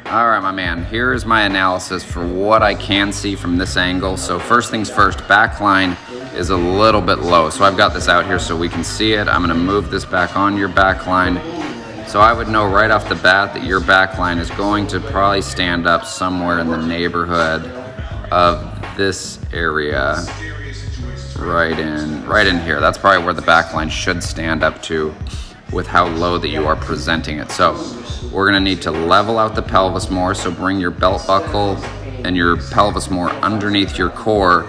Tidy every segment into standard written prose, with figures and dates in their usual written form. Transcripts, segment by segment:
All right, my man, here is my analysis for what I can see from this angle. So first things first, back line is a little bit low. So I've got this out here so we can see it. I'm gonna move this back on your back line. So I would know right off the bat that your back line is going to probably stand up somewhere in the neighborhood of this area right in here. That's probably where the back line should stand up to with how low that you are presenting it. So we're gonna need to level out the pelvis more, so bring your belt buckle and your pelvis more underneath your core,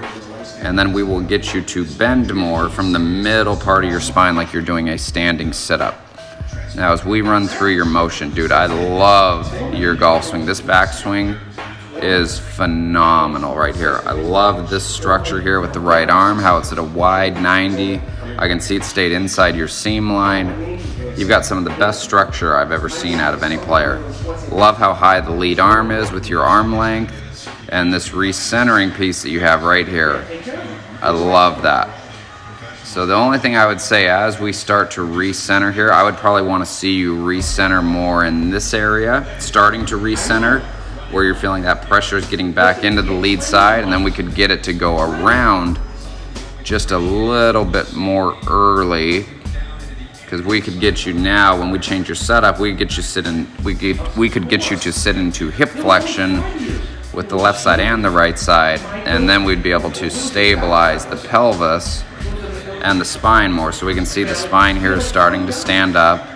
and then we will get you to bend more from the middle part of your spine like you're doing a standing sit-up. Now as we run through your motion, dude, I love your golf swing. This backswing is phenomenal right here. I love this structure here with the right arm, how it's at a wide 90. I can see it stayed inside your seam line. You've got some of the best structure I've ever seen out of any player. Love how high the lead arm is with your arm length and this recentering piece that you have right here. I love that. So the only thing I would say as we start to recenter here, I would probably want to see you recenter more in this area, starting to recenter where you're feeling that pressure is getting back into the lead side, and then we could get it to go around just a little bit more early, because we could get you now, when we change your setup, we could get you to sit into hip flexion with the left side and the right side, and then we'd be able to stabilize the pelvis and the spine more. So we can see the spine here is starting to stand up.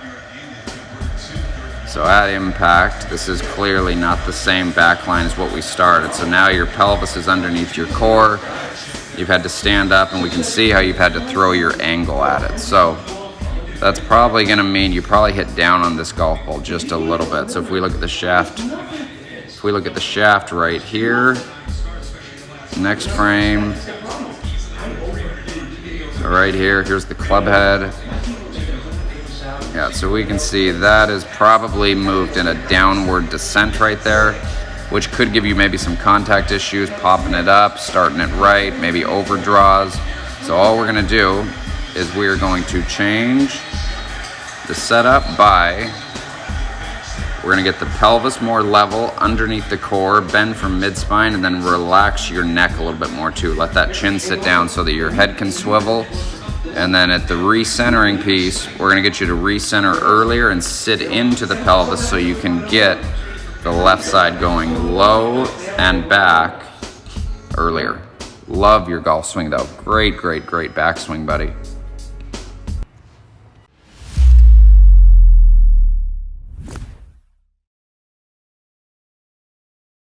So at impact, this is clearly not the same back line as what we started. So now your pelvis is underneath your core. You've had to stand up, and we can see how you've had to throw your angle at it. So that's probably gonna mean you probably hit down on this golf ball just a little bit. So if we look at the shaft, right here, next frame, so right here, here's the club head. Yeah, so we can see that is probably moved in a downward descent right there, which could give you maybe some contact issues, popping it up, starting it right, maybe overdraws. So all we're gonna do is we're going to change the setup by, we're gonna get the pelvis more level underneath the core, bend from mid-spine, and then relax your neck a little bit more too. Let that chin sit down so that your head can swivel. And then at the recentering piece, we're gonna get you to recenter earlier and sit into the pelvis so you can get the left side going low and back earlier. Love your golf swing though. Great backswing, buddy.